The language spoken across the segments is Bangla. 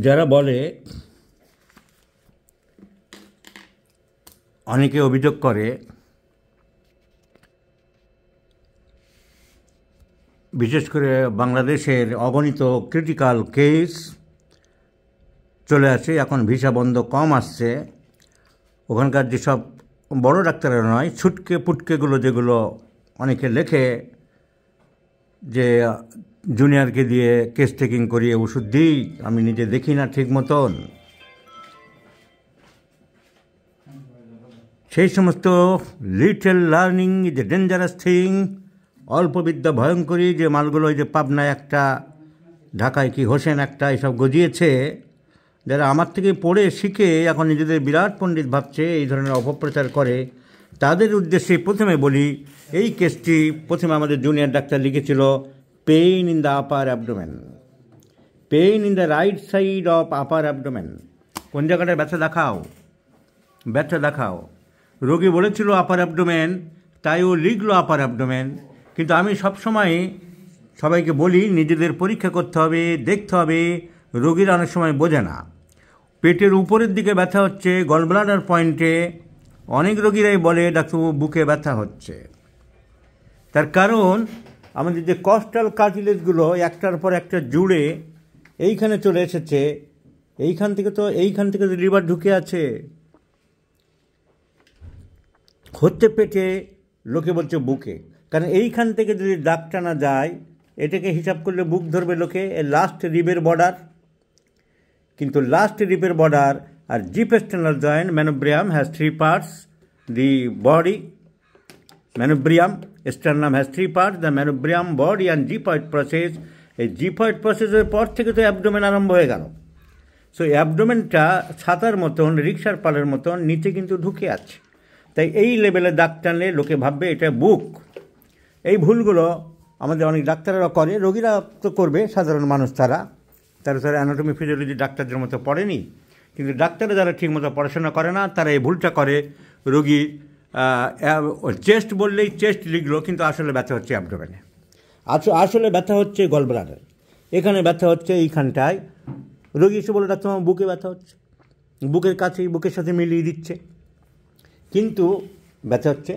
যারা বলে, অনেকে অভিযোগ করে, বিশেষ করে বাংলাদেশের অগণিত ক্রিটিক্যাল কেস চলে আসে, এখন ভিসা বন্ধ কম আসছে, ওখানকার যেসব বড় ডাক্তাররা নয়, ছুটকে পুটকেগুলো যেগুলো অনেকে লেখে যে জুনিয়রকে দিয়ে কেস টেকিং করিয়ে ওষুধ দিই, আমি নিজে দেখি না ঠিক মতন, সেই সমস্ত little learning is a dangerous thing, অল্প বিদ্যা ভয়ঙ্করী, যে মালগুলো যে পাবনায় একটা, ঢাকায় কি হোসেন একটা এসব গজিয়েছে, যারা আমার থেকে পড়ে শিখে এখন নিজেদের বিরাট পণ্ডিত ভাবছে, এই ধরনের অপপ্রচার করে, তাদের উদ্দেশ্যে প্রথমে বলি, এই কেসটি প্রথমে আমাদের জুনিয়র ডাক্তার লিখেছিল pain in the upper abdomen, pain in the right side of upper abdomen. কোন জায়গাটায় ব্যথা দেখাও, ব্যথা দেখাও। রোগী বলেছিল আপার অ্যাবডোমেন, তাই ও লিখলো আপার অ্যাবডোমেন। কিন্তু আমি সবসময় সবাইকে বলি, নিজেদের পরীক্ষা করতে হবে, দেখতে হবে। রোগীরা অনেক সময় বোঝে না, পেটের উপরের দিকে ব্যথা হচ্ছে, গলব্লাডার পয়েন্টে। অনেক রোগীরাই বলে ডাক্তারবাবু বুকে ব্যথা হচ্ছে। তার কারণ আমাদের যে কস্টাল কার্টিলেজগুলো একটার পর একটা জুড়ে এইখানে চলে এসেছে, এইখান থেকে তো লিভার ঢুকে আছে, হচ্ছে পেটে, লোকে বলছে বুকে। কারণ এইখান থেকে যদি দাগ টানা যায়, এটাকে হিসাব করলে বুক ধরবে লোকে, লাস্ট রিবের বর্ডার। কিন্তু লাস্ট রিবের বর্ডার আর xiphisternal joint manubrium has 3 parts, the body manubrium sternum has 3 parts, the manubrium, body and gyphoid process। এই জিপয়েড প্রসেসের পর থেকে তো অ্যাবডোমেন আরম্ভ হয়ে গেল। সো অ্যাবডোমেনটা ছাতার মতন, রিক্সার পালের মতন নিচে কিন্তু ঢুকে আছে। তাই এই লেভেলে দাগ টানলে লোকে ভাববে এটা বুক। এই ভুলগুলো আমাদের অনেক ডাক্তাররা করে, রোগীরা তো করবে, সাধারণ মানুষ তারা অ্যানাটমি ফিজিওলজি ডাক্তারদের মতো পড়েনি। কিন্তু ডাক্তাররা যারা ঠিকমতো পড়াশোনা করে না, তারা এই ভুলটা করে। রোগী চেস্ট বললেই চেস্ট লিখলো, কিন্তু আসলে ব্যথা হচ্ছে অ্যাবডোমেনে, আসলে ব্যথা হচ্ছে গলব্লাডারে, এখানে ব্যথা হচ্ছে এইখানটায়। রোগী এসে বলে ডাক্তার আমার বুকে ব্যথা হচ্ছে, বুকের কাছেই, বুকের সাথে মিলিয়ে দিচ্ছে, কিন্তু ব্যথা হচ্ছে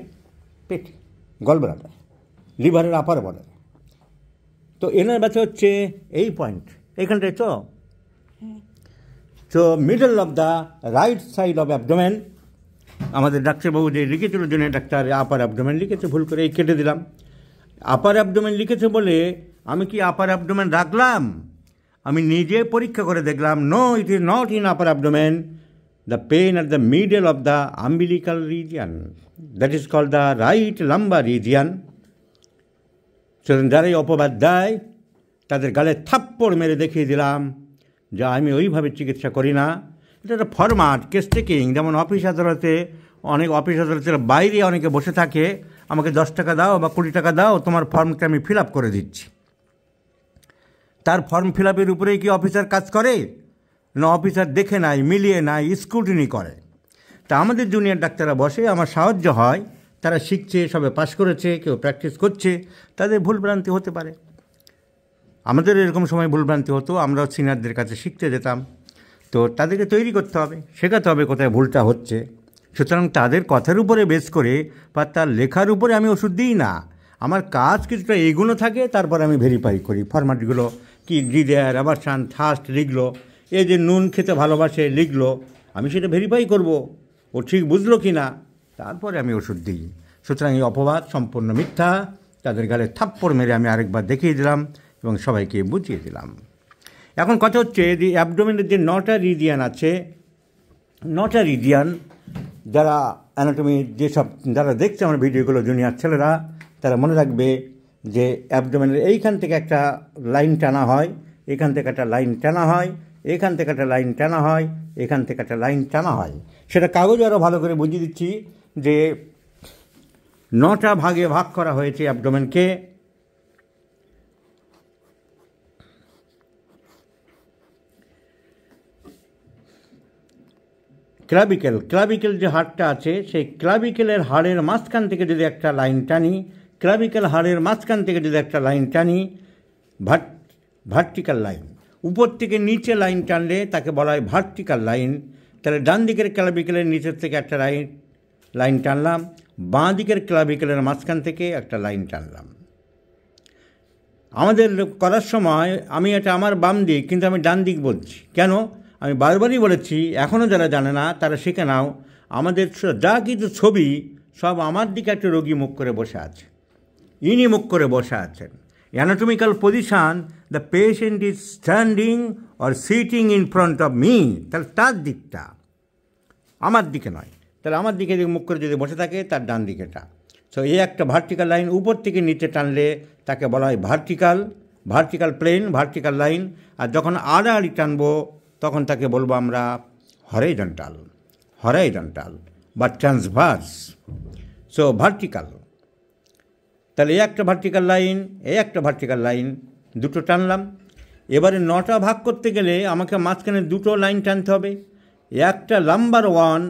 পেটে, গলব্লাডার, লিভারের আপার বর্ডারে। তো এনার ব্যথা হচ্ছে এই পয়েন্ট, এইখানটায়। তো middle of the right side of abdomen. আমাদের ডাক্তারবাবু যে লিখেছিল, জুনিয়র ডাক্তার আপার অ্যাবডোমেন লিখেছে, ভুল করে এই কেটে দিলাম। আপার অ্যাবডোমেন লিখেছে বলে আমি কি আপার অ্যাবডোমেন রাখলাম? আমি নিজে পরীক্ষা করে দেখলাম, no, it is not in upper abdomen. The pain at the middle of the umbilical region, that is called the right lumbar region. সুতরাং যারা এই অপবাদ দেয়, তাদের গালে থাপ্পড় মেরে দেখিয়ে দিলাম যা আমি ওইভাবে চিকিৎসা করি না। এটা একটা ফরম্যাট, কেস টেকিং। যেমন অফিস আদালতে, অনেক অফিস আদালতের বাইরে অনেকে বসে থাকে, আমাকে 10 টাকা দাও বা 20 টাকা দাও, তোমার ফর্মটা আমি ফিল আপ করে দিচ্ছি। তার ফর্ম ফিল আপের উপরেই কি অফিসার কাজ করে? না, অফিসার দেখে নাই, মিলিয়ে নাই, স্ক্রুটিনি করে। তা আমাদের জুনিয়র ডাক্তাররা বসে, আমার সাহায্য হয়, তারা শিখছে, সবে পাশ করেছে, কেউ প্র্যাকটিস করছে, তাদের ভুলভ্রান্তি হতে পারে। আমাদের এরকম সময় ভুলভ্রান্তি হতো, আমরাও সিনিয়রদের কাছে শিখতে যেতাম। তো তাদেরকে তৈরি করতে হবে, শেখাতে হবে কোথায় ভুলটা হচ্ছে। সুতরাং তাদের কথার উপরে বেস করে বা তার লেখার উপরে আমি ওষুধ দিই না। আমার কাজ কিছুটা এগুলো থাকে, তারপর আমি ভেরিফাই করি ফরম্যাটগুলো কি, ডিডার, অ্যাবারশন, থার্স্ট লিখলো, এ যে নুন খেতে ভালোবাসে লিখলো, আমি সেটা ভেরিফাই করব ও ঠিক বুঝলো কি না, তারপরে আমি ওষুধ দিই। সুতরাং এই অপবাদ সম্পূর্ণ মিথ্যা। তাদের গালে থাপ্পড় মেরে আমি আরেকবার দেখিয়ে দিলাম এবং সবাইকে বুঝিয়ে দিলাম। এখন কথা হচ্ছে যে অ্যাবডোমেনের যে 9টা রিজিয়ান আছে, 9টা রিজিয়ান, যারা অ্যানাটমি যেসব যারা দেখছে আমার ভিডিওগুলো, জুনিয়র ছেলেরা, তারা মনে রাখবে যে অ্যাবডোমেনের এইখান থেকে একটা লাইন টানা হয়, এখান থেকে একটা লাইন টানা হয়, এখান থেকে একটা লাইন টানা হয়, এখান থেকে একটা লাইন টানা হয়। সেটা কাগজে আরও ভালো করে বুঝিয়ে দিচ্ছি যে 9টা ভাগে ভাগ করা হয়েছে অ্যাবডোমেনকে। ক্লাভিকেল যে হাড়টা আছে, সেই ক্লাভিকেলের হাড়ের মাঝখান থেকে যদি একটা লাইন টানি, ক্লাভিকেল হাড়ের মাঝখান থেকে যদি একটা লাইন টানি, ভার্টিক্যাল লাইন, উপর থেকে নিচে লাইন টানলে তাকে বলা হয় ভার্টিক্যাল লাইন। তাহলে ডান দিকের ক্লাভিকেলের নিচের থেকে একটা লাইন টানলাম, বাঁ দিকের ক্লাভিকেলের মাঝখান থেকে একটা লাইন টানলাম। আমাদের করার সময় আমি এটা আমার বাম দিক, কিন্তু আমি ডান দিক বলছি কেন? আমি বারবারই বলেছি, এখনও যারা জানে না তারা শিখে নাও, আমাদের যা কিছু ছবি সব আমার দিকে একটা রোগী মুখ করে বসে আছে, ইনি মুখ করে বসে আছেন। Anatomical position, the patient is standing or sitting in front of me, তাহলে তার দিকটা আমার দিকে নয়। তাহলে আমার দিকে মুখ করে যদি বসে থাকে তার ডান দিকেটা। সো এই একটা ভার্টিক্যাল লাইন উপর থেকে নিচে টানলে তাকে বলা হয় ভার্টিক্যাল প্লেন, ভার্টিক্যাল লাইন। আর যখন আড়াআড়ি টানবো তখন তাকে বলবো আমরা হরাইজন্টাল বা ট্রান্সভার্স। সো ভার্টিক্যাল, তাহলে এই একটা ভার্টিক্যাল লাইন, দুটো টানলাম। এবারে 9টা ভাগ করতে গেলে আমাকে মাঝখানে দুটো লাইন টানতে হবে, একটা লাম্বার 1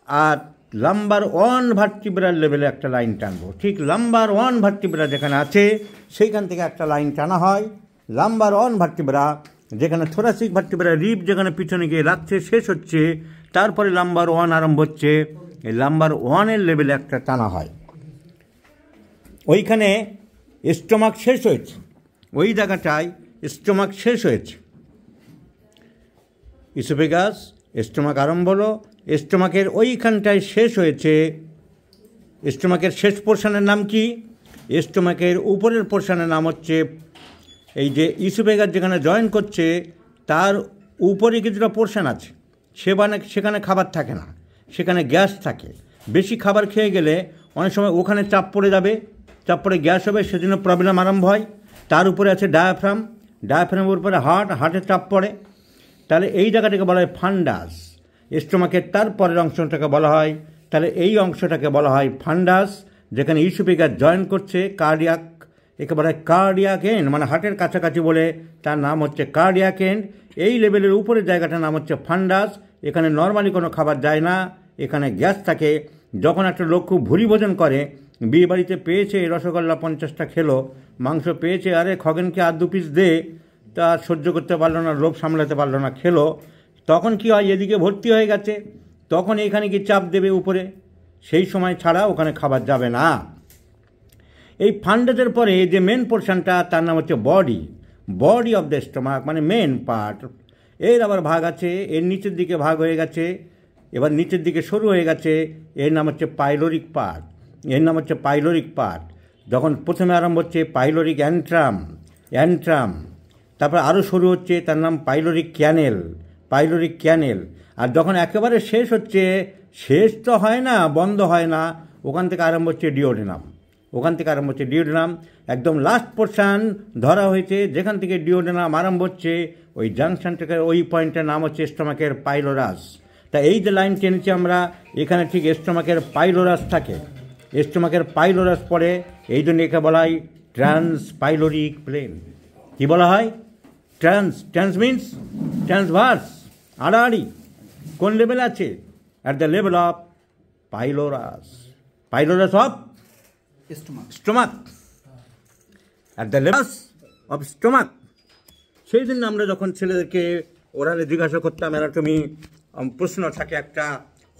আর লাম্বার 1 ভার্টিব্রাল লেভেলে একটা লাইন টানবো। ঠিক লাম্বার 1 ভার্টিব্রা যেখানে আছে সেইখান থেকে একটা লাইন টানা হয়। লাম্বার 1 ভার্টিব্রা যেখানে থোরাসিক ভার্টিব্রা রিব যেখানে পিছনে গিয়ে লাগছে শেষ হচ্ছে, তারপরে লাম্বার 1 আরম্ভ হচ্ছে, এই লাম্বার 1-এর লেভেলে একটা টানা হয়। ওইখানে স্টোমাক শেষ হয়েছে, ওই জায়গাটায় স্টোমাক শেষ হয়েছে। ইসোফেগাস, স্টোমাক আরম্ভ হলো, স্টোমাকের ওইখানটায় শেষ হয়েছে। স্টোমাকের শেষ পোর্শনের নাম কি? স্টোমাকের উপরের পোর্শনের নাম হচ্ছে, এই যে ইসোফেগাস যেখানে জয়েন করছে তার উপরে কিছুটা পোর্শন আছে, সেখানে খাবার থাকে না, সেখানে গ্যাস থাকে। বেশি খাবার খেয়ে গেলে অনেক সময় ওখানে চাপ পড়ে যাবে, চাপ পড়ে গ্যাস হবে, সেজন্য প্রবলেম আরম্ভ হয়। তার উপরে আছে ডায়াফ্রামের উপরে হার্টের চাপ পড়ে। তাহলে এই জায়গাটাকে বলা হয় ফান্ডাস। স্টোমাকের তারপরের অংশটাকে বলা হয়, তাহলে এই অংশটাকে বলা হয় ফান্ডাস, যেখানে ইসোফেগাস জয়েন করছে কার্ডিয়াক, একে বলা হয় কার্ডিয়াক এন্ড, মানে হার্টের কাছাকাছি বলে তার নাম হচ্ছে কার্ডিয়াক এন্ড। এই লেভেলের উপরের জায়গাটার নাম হচ্ছে ফান্ডাস। এখানে নর্মালি কোনো খাবার যায় না, এখানে গ্যাস থাকে। যখন একটা লোক খুব ভুরি ভোজন করে, বিয়ে বাড়িতে পেয়েছে রসগোল্লা 50টা খেলো, মাংস পেয়েছে আরে খগেনকে আর 2 পিস দে, তা সহ্য করতে পারলো না, লোভ সামলাতে পারলো না, খেলো, তখন কি হয়, এদিকে ভর্তি হয়ে গেছে, তখন এখানে কি চাপ দেবে উপরে, সেই সময় ছাড়া ওখানে খাবার যাবে না। এই ফান্ডাসের পরে যে মেন পোর্শনটা তার নাম হচ্ছে বডি অফ দ্য স্টোমাক, মানে মেন পার্ট। এর আবার ভাগ আছে, এর নিচের দিকে ভাগ হয়ে গেছে, এবার নিচের দিকে শুরু হয়ে গেছে, এর নাম হচ্ছে পাইলোরিক পার্ট। যখন প্রথমে আরম্ভ হচ্ছে পাইলোরিক অ্যান্ট্রাম, তারপর আরও শুরু হচ্ছে তার নাম পাইলোরিক ক্যানেল। আর যখন একেবারে শেষ হচ্ছে, শেষ তো হয় না, বন্ধ হয় না, ওখান থেকে আরম্ভ হচ্ছে ডিওডেনাম। একদম লাস্ট পোর্শন ধরা হয়েছে, যেখান থেকে ডিওডেনাম আরম্ভ হচ্ছে, ওই জাংশনটাকে, ওই পয়েন্টের নাম হচ্ছে স্টোমাকের পাইলোরাস। তা এই যে লাইন টেনেছি আমরা, এখানে ঠিক স্টোমাকের পাইলোরাস থাকে, স্টোমাকের পাইলোরাস পড়ে, এই জন্য একে বলা হয় ট্রান্সপাইলোরিক প্লেন। কি বলা হয়? ট্রান্স মিন্স ট্রান্সভার্স, আড়াআড়ি। কোন লেভেল আছে? At the level of pylorus of stomach, at the level of stomach. সেই জন্য আমরা যখন ছেলেদেরকে ওরালে জিজ্ঞাসা করতাম অ্যানাটমি, প্রশ্ন থাকে একটা,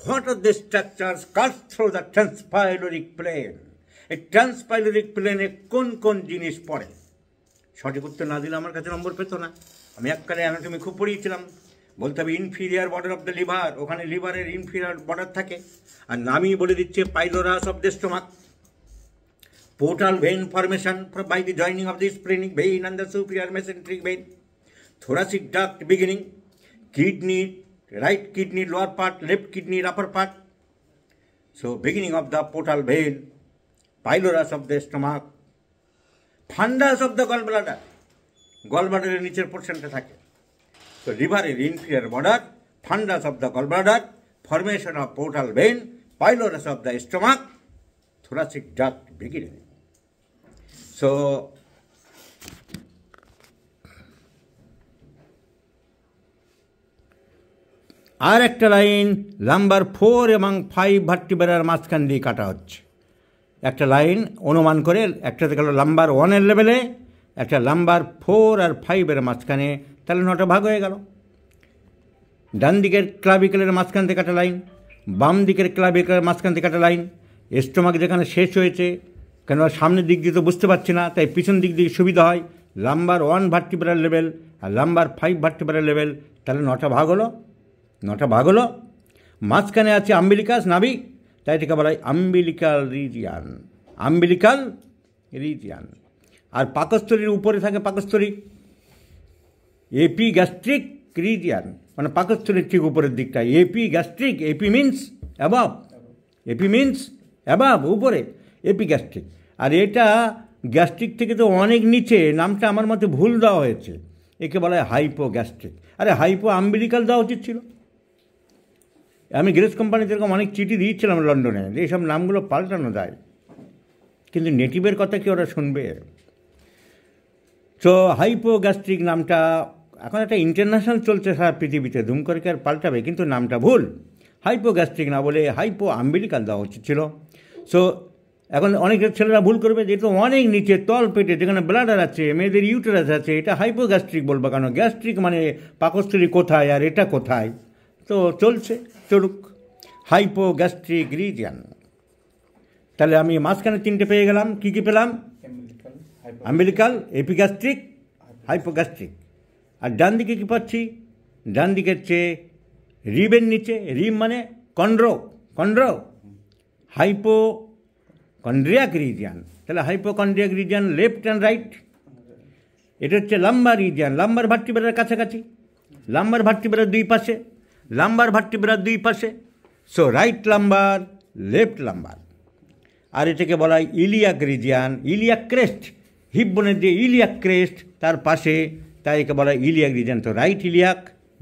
what are the structures cut through the transpyloric plane? এই ট্রান্সপাইলোরিক প্লেনে কোন কোন জিনিস পড়ে? সঠিক উত্তর না দিলে আমার কাছে নম্বর পেত না। আমি এককালে অ্যানাটমি খুব পড়িয়েছিলাম, বলতে হবে inferior border of the liver, ওখানে লিভারের ইনফিরিয়ার বর্ডার থাকে, আর নামই বলে দিচ্ছে pylorus of the stomach. Portal vein formation by the joining of the splenic vein and the superior mesenteric vein, thoracic duct beginning, kidney, right kidney lower part, left kidney upper part. So beginning of the portal vein, pylorus of the stomach, fundus of the gallbladder এর নিচের পোর্শনটা থাকে। So liver এর inferior border, fundus of the gallbladder, formation of portal vein, pylorus of the stomach, thoracic duct beginning. So আর একটা লাইন নাম্বার 4 এবং 5 ভার্টিব্রার মাঝখান দিয়ে কাটা হচ্ছে। একটা লাইন অনুমান করে, একটাতে গেল নাম্বার 1-এর লেভেলে, একটা লাম্বার 4 আর 5-এর মাঝখানে, তাহলে 9টা ভাগ হয়ে গেল। ডান দিকের ক্লাভিকেলের মাঝখান থেকে একটা লাইন, বাম দিকের ক্লাভিকেলের মাঝখান থেকে একটা লাইন, স্টোমাক যেখানে শেষ হয়েছে, কেন সামনের দিক দিয়ে তো বুঝতে পারছি না, তাই পিছন দিক দিয়ে সুবিধা হয়, লাম্বার 1 ভার্টিব্রাল লেভেল আর লাম্বার 5 ভার্টিব্রাল লেভেল, তাহলে 9টা ভাগ হলো। 9টা ভাগ হলো। মাঝখানে আছে আম্বিলিকাস, নাভি, তাই এটাকে বলা হয় আম্বিলিকাল রিজিয়ান। Umbilical region. আর পাকস্থলীর উপরে থাকে পাকস্থলী, এপিগ্যাস্ট্রিক রিজিয়ান, মানে পাকস্থলীর ঠিক উপরের দিকটা epigastric. Epi means above, epi means above, উপরে, এপিগ্যাস্ট্রিক। আর এটা গ্যাস্ট্রিক থেকে তো অনেক নিচে, নামটা আমার মতে ভুল দেওয়া হয়েছে, একে বলা হয় হাইপোগ্যাস্ট্রিক। আরে হাইপো আম্বিলিকাল দেওয়া উচিত ছিল। আমি গ্রেস কোম্পানিতে এরকম অনেক চিঠি দিয়েছিলাম লন্ডনে যে এইসব নামগুলো পাল্টানো যায়, কিন্তু নেটিভের কথা কি ওরা শুনবে? তো হাইপোগ্যাস্ট্রিক নামটা এখন একটা ইন্টারন্যাশনাল চলছে সারা পৃথিবীতে, দুম করে কি আর পাল্টাবে? কিন্তু নামটা ভুল, হাইপোগ্যাস্ট্রিক না বলে হাইপো আম্বিলিকাল দেওয়া উচিত ছিল। সো এখন অনেক ছেলেরা ভুল করবে, যেহেতু অনেক নিচে তল পেটে যেখানে ব্লাডার আছে, মেয়েদের ইউটেরাস আছে, এটা হাইপোগ্যাস্ট্রিক বলবো কেন? গ্যাস্ট্রিক মানে পাকস্থলী কোথায় আর এটা কোথায়? তো চলছে, চলুক, হাইপোগ্যাস্ট্রিক রিজিয়ান। তাহলে আমি মাঝখানে 3টে পেয়ে গেলাম। কী কী পেলাম? Umbilical, epigastric, hypogastric. আর ডান দিকে কী পাচ্ছি? ডান দিকের চেয়ে রিবের নিচে, রিব মানে কন্ড্রো, কন্ড্রো, হাইপোকন্ড্রিয়াক রিজিয়ান। তাহলে hypochondriac region left and right. এটা হচ্ছে লাম্বার রিজিয়ান, লাম্বার ভার্টিব্রার কাছাকাছি, লাম্বার ভার্টিব্রার 2 পাশে, লাম্বার ভার্টিব্রার 2 পাশে। So right lumbar, left lumbar. আর এটাকে বলা হয় iliac region, iliac crest, hip বোনের যে ইলিয়াক ক্রেস্ট তার পাশে, তাই একে বলা হয় ইলিয়াক রিজিয়ান। তো right iliac,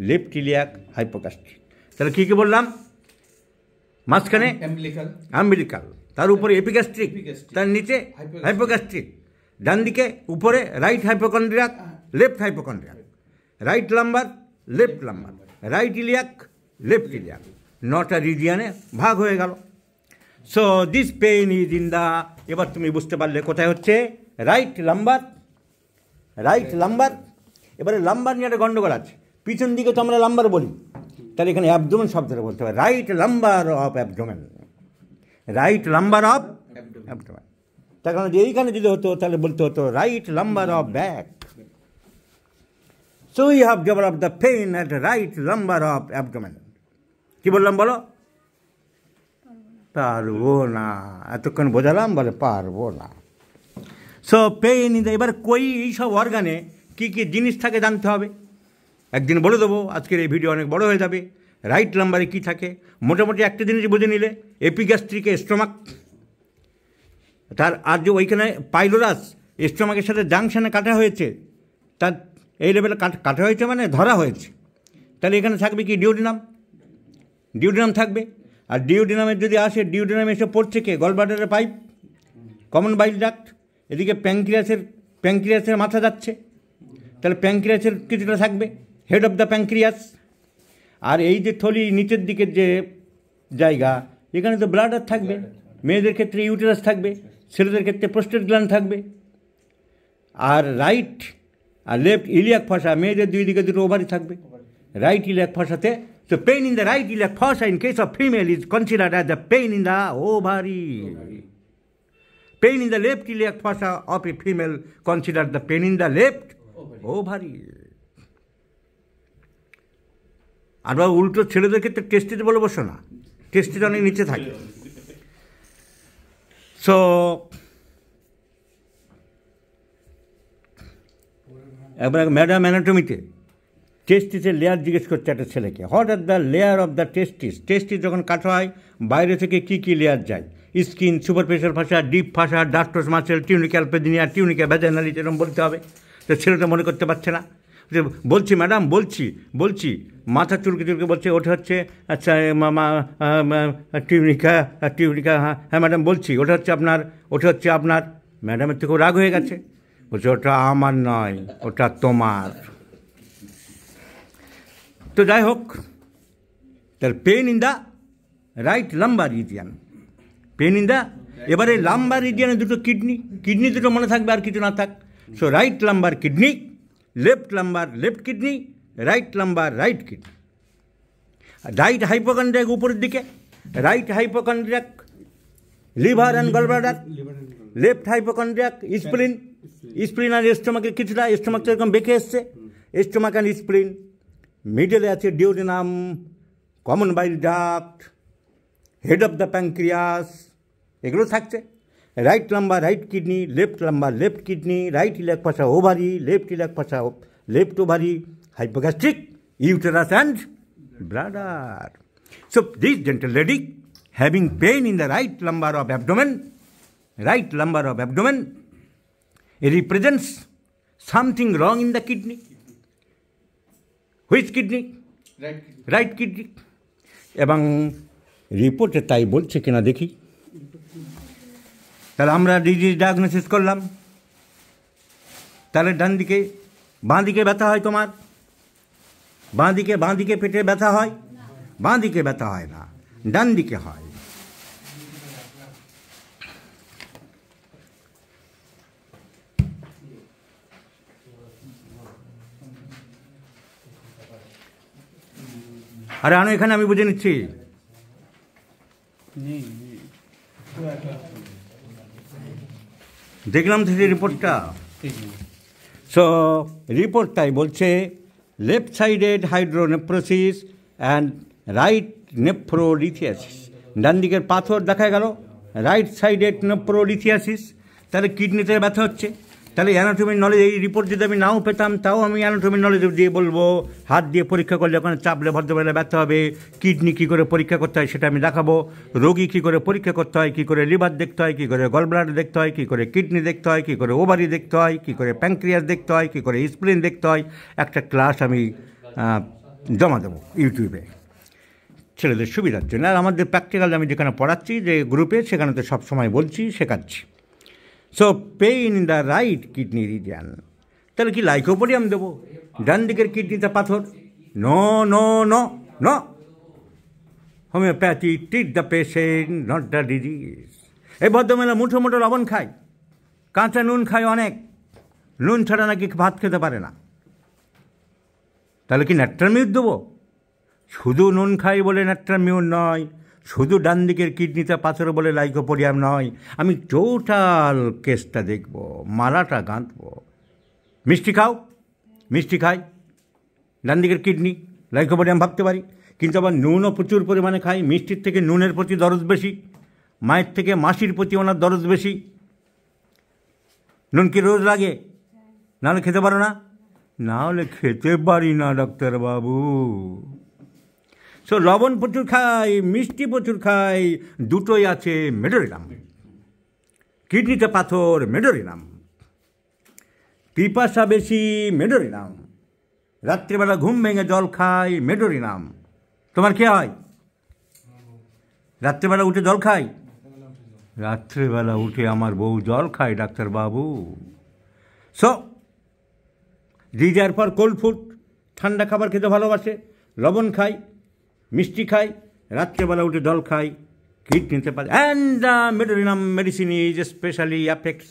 left iliac, hypogastric. তাহলে কী কী বললাম? মাঝখানে আম্বিলিকাল, তার উপরে এপিগ্যাস্ট্রিক, তার নিচে হাইপোগ্যাস্ট্রিক, ডান দিকে উপরে right hypochondriac, left hypochondriac, right lumbar, left lumbar, right iliac, left iliac. 9টা রিজিয়ানে ভাগ হয়ে গেল। So this pain is in the, এবার তুমি বুঝতে পারলে কোথায় হচ্ছে রাইট লাম্বার, রাইট লাম্বার। এবারে লাম্বার নিয়ে একটা গণ্ডগোল আছে, পিছন দিকে তো আমরা লাম্বার বলি, তাহলে এখানে অ্যাবডোমেন শব্দটা বলতে হবে, right lumbar of abdomen, right lumbar of abdomen. তার কারণ এইখানে যদি হতো তাহলে বলতে হতো right lumbar of back. So you have developed the pain at right lumbar of abdomen. কি বললাম বলো? পারবো না, এতক্ষণ বোঝালাম, বলে পারবো না। সো পেইন ইন দ্য, এবার এইসব অর্গানে কী কী জিনিস থাকে জানতে হবে। একদিন বলে দেবো, আজকের এই ভিডিও অনেক বড় হয়ে যাবে। রাইট লাম্বারে কী থাকে মোটামুটি একটা জিনিস বুঝে নিলে, এপিগ্যাস্ট্রিকে স্টোমাক, তার আর যে ওইখানে পাইলোরাস স্টোমাকের সাথে জাংশনে কাটা হয়েছে, তার এই লেভেলে কাটা হয়েছে মানে ধরা হয়েছে, তাহলে এখানে থাকবে কি ডিওডিনাম, ডিওডিনাম থাকবে। আর ডিওডিনামের যদি আসে, ডিওডিনাম এসে পড়ছে কে? গলব্লাডারের পাইপ, কমন বাইল ডাক্ট, এদিকে প্যাঙ্ক্রিয়াসের মাথা যাচ্ছে, তাহলে প্যাঙ্ক্রিয়াসের কিছুটা থাকবে, হেড অফ দ্য প্যাঙ্ক্রিয়াস। আর এই যে থলি নিচের দিকের যে জায়গা, এখানে তো ব্লাডার থাকবে, মেয়েদের ক্ষেত্রে ইউটেরাস থাকবে, ছেলেদের ক্ষেত্রে প্রোস্টেট গ্ল্যান্ড থাকবে। আর রাইট আর লেফট ইলিয়াক ফসা, মেয়েদের 2 দিকে 2টো ওভারি থাকবে, রাইট ইলিয়াক ফসাতে। So pain in the right iliac fossa in case of female is considered as the pain in the ovary. Pain in the left iliac fossa of a female considered the pain in the left ovary. আর উল্টো ছেলেদের ক্ষেত্রে টেস্টিস বলে বসো না, টেস্টিস অনেক নিচে থাকে। সো একবার ম্যাডাম অ্যানাটমিতে টেস্টিসের লেয়ার জিজ্ঞেস করছে একটা ছেলেকে, what are the layer of the testis. Testis যখন কাটা হয় বাইরে থেকে কী কী লেয়ার যায়? Skin, superficial fascia, deep fascia, dartos muscle, tunica পেদিনিয়া, টিউনিকা ভ্যাজাইনালিস, এরকম বলতে হবে। তো ছেলেটা মনে করতে পারছে না, বলছি ম্যাডাম, বলছি মাথা চুলকে বলছে ওটা হচ্ছে, আচ্ছা টিউনিকা, হ্যাঁ ম্যাডাম বলছি, ওটা হচ্ছে আপনার। ম্যাডামের থেকে রাগ হয়ে গেছে, বলছে ওটা আমার নয়, ওটা তোমার। তো যাই হোক, তার pain in the right lumbar region, pain in the. এবারে লাম্বার রিজিয়ানে 2টো কিডনি দুটো মনে থাকবে, আর কিছু না থাক। So right lumbar kidney, left lumbar left kidney, right lumbar right kidney. Right hypochondriac উপরের দিকে, right hypochondriac liver and gallbladder, left hypochondriac spleen, spleen আর স্টোমাকের কিছুটা, স্টোমাক তো এরকম বেঁকে এসছে, স্টোমাক অ্যান্ড স্প্লিন, মিডলে আছে duodenum, common bile duct, head of the pancreas, এগুলো থাকছে। Right lumbar right kidney, left lumbar left kidney, right iliac fossa ovary, left iliac fossa left ovary, hypogastric, uterus and bladder. So this gentle lady having pain in the right lumbar of abdomen, it represents something wrong in the kidney. Which kidney? Right kidney. এবং রিপোর্টে তাই বলছে কিনা দেখি। তাহলে আমরা ডিজিজ ডায়াগনোসিস করলাম। তাহলে ডান দিকে বাঁ দিকে ব্যথা হয় তোমার, বাঁ দিকে পেটে ব্যথা হয়, বাঁ দিকে ব্যথা হয় না, ডান দিকে হয়। আরে আনো এখানে, আমি বুঝে নিচ্ছি। দেখলাম তো রিপোর্টটা। সো রিপোর্টটাই বলছে left sided hydronephrosis and right nephrolithiasis, ডান দিকের পাথর দেখা গেল, রাইট সাইডেড নেফ্রোলিথিয়াসিস। তাহলে কিডনিতে ব্যথা হচ্ছে। তাহলে অ্যানাটমির নলেজ, এই রিপোর্ট যদি আমি নাও পেতাম তাও আমি অ্যানাটমির নলেজ দিয়ে বলবো, হাত দিয়ে পরীক্ষা করলে ওখানে চাপলে ভদ্রবেলা ব্যথা হবে, কিডনি কী করে পরীক্ষা করতে হয় সেটা আমি দেখাবো, রোগী কী করে পরীক্ষা করতে হয়, কী করে লিভার দেখতে হয়, কী করে গলব্লাডার দেখতে হয়, কী করে কিডনি দেখতে হয়, কী করে ওভারি দেখতে হয়, কী করে প্যাঙ্ক্রিয়াস দেখতে হয়, কী করে স্প্লিন দেখতে হয়। একটা ক্লাস আমি জমা দেবো ইউটিউবে ছেলেদের সুবিধার জন্য। আর আমাদের প্র্যাকটিক্যাল আমি যেখানে পড়াচ্ছি যে গ্রুপে, সেখানে তো সবসময় বলছি, শেখাচ্ছি। So pain in the right kidney region. তাহলে কি লাইকোপোডিয়াম দেবো? ডান দিকের কিডনিতে পাথর? No no no no, homeopathy treat the patient, not the disease. এই ভদ্রমেলা মুঠো মুঠো লবণ খায়, কাঁচা নুন খায় অনেক, নুন ছাড়া নাকি ভাত খেতে পারে না। তাহলে কি ন্যাট্রামিউর দেবো? শুধু নুন খাই বলে ন্যাট্রামিউর নয়, শুধু ডান দিকের কিডনিতে পাথর বলে লাইকোপোডিয়াম নয়, আমি টোটাল কেসটা দেখব, মালাটা গাঁথব। মিষ্টি খাও, মিষ্টি খাই, ডান দিকের কিডনি, লাইকোপোডিয়াম ভাবতে পারি। কিন্তু আবার নুনও প্রচুর পরিমাণে খাই, মিষ্টির থেকে নুনের প্রতি দরদ বেশি, মায়ের থেকে মাসির প্রতি ওনার দরদ বেশি। নুন কি রোজ লাগে? নাহলে খেতে পারো না? না হলে খেতে পারি না ডাক্তারবাবু। সো লবণ প্রচুর খাই, মিষ্টি প্রচুর খাই, দুটোই আছে মেডোরিনাম। কিডনিতে পাথর, মেডোরিনাম। পিপাসা বেশি, মেডোরিনাম। রাত্রিবেলা ঘুম ভেঙে জল খাই, মেডোরিনাম। তোমার কে হয়? রাত্রিবেলা উঠে জল খাই? রাত্রিবেলা উঠে আমার বউ জল খায় ডাক্তারবাবু। So desire for cold food, ঠান্ডা খাবার খেতে ভালোবাসে, লবণ খাই, মিষ্টি খাই, রাত্রেবেলা উঠে জল খাই, কিডনিতে পারে। And the medorrhinum medicine is specially affects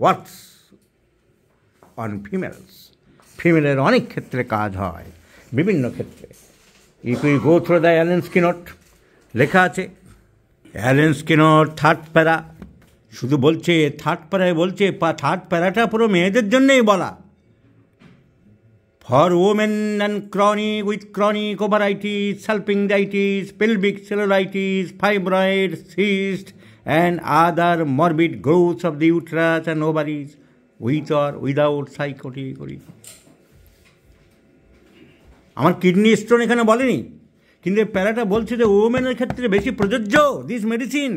works on females. ফিমেলের অনেক ক্ষেত্রে কাজ হয়, বিভিন্ন ক্ষেত্রে। If you go through the Allen স্কিনট, লেখা আছে অ্যালেন স্কিনট থার্ড প্যারা, শুধু বলছে থার্ড প্যারায় বলছে, থার্ড প্যারাটা পুরো মেয়েদের জন্যেই বলা। For women and chronic with chronic ovaritis, salpingitis, pelvic cellulitis, fibroid, cyst, and other morbid growths of the uterus and ovaries, with or without psychotic. আমার কিডনি স্টোন এখানে বলেনি, কিন্তু প্যারাটা বলছে যে ওমেনের ক্ষেত্রে বেশি প্রযোজ্য this medicine.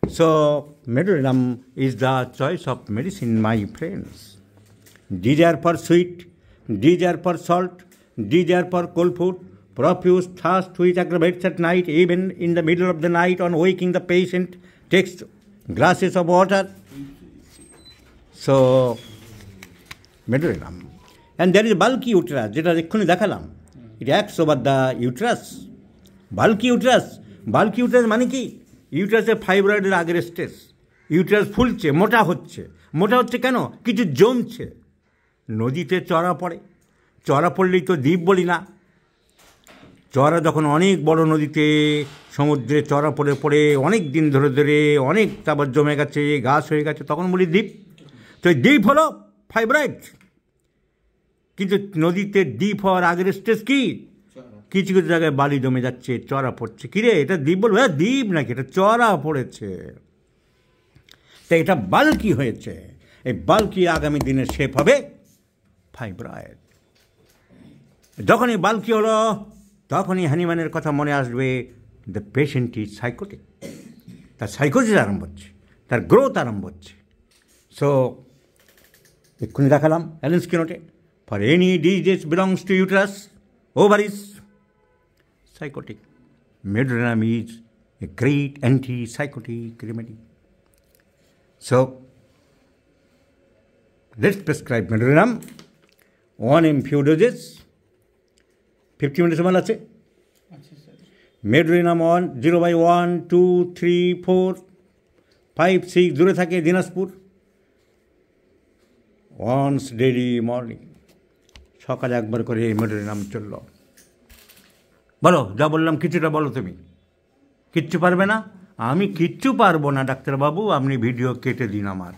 So medorrhinum is the choice of medicine my friends. These are for sweet, these are for salt, these are for cold food, profuse thirst which aggravates at night, even in the middle of the night on waking the patient takes glasses of water. So, medullum. And there is bulky uterus, যেটা এক্ষুনি দেখালাম, it acts over the uterus. Bulky uterus মানে কি? ইউটারাসে ফাইব্রয়েডের আগের স্টেজ, ইউটারাস ফুলছে, মোটা হচ্ছে, মোটা হচ্ছে কেন? কিছু জমছে, নদীতে চড়া পড়ে, চড়া পড়লেই তো দ্বীপ বলি না। চড়া যখন অনেক বড় নদীতে সমুদ্রে চড়া পড়ে পড়ে অনেক দিন ধরে ধরে অনেক তারপর জমে গেছে, গাছ হয়ে গেছে, তখন বলি দ্বীপ। তো দ্বীপ হলো ফাইব্রাইট। কিন্তু নদীতে দ্বীপ হওয়ার আগের স্টেজ কি? কিছু কিছু জায়গায় বালি জমে যাচ্ছে, চড়া পড়ছে। কিরে, এটা দ্বীপ বলবো? হ্যাঁ দ্বীপ নাকি, এটা চড়া পড়েছে। তো এটা বাল্কি হয়েছে। এই বাল্কি আগামী দিনে শেপ হবে ফাইব্রয়েড। যখনই বাল্কি হলো তখনই হ্যানিম্যানের কথা মনে আসবে, দ্য পেশেন্ট ইজ সাইকোটিক। তার সাইকোসিস আরম্ভ হচ্ছে, তার গ্রোথ আরম্ভ হচ্ছে। সো এক্ষুনি দেখালাম অ্যালেন্সকি নোটে, for any disease belongs to uterus, ovaries, psychotic. Medullum is a great anti-psychotic remedy. So, let's prescribe Medullum 1 few doses. 50 minutes সময় আছে। Medullum 1 0/1 2 3 4 5 6 দূরে থাকে দিনাজপুর। once daily morning, সকালে একবার করে Medullum চলল। বলো, যা বললাম কিছুটা বলো তুমি। কিচ্ছু পারবে না? আমি কিচ্ছু পারবো না ডাক্তারবাবু, আপনি ভিডিও কেটে দিন আমার।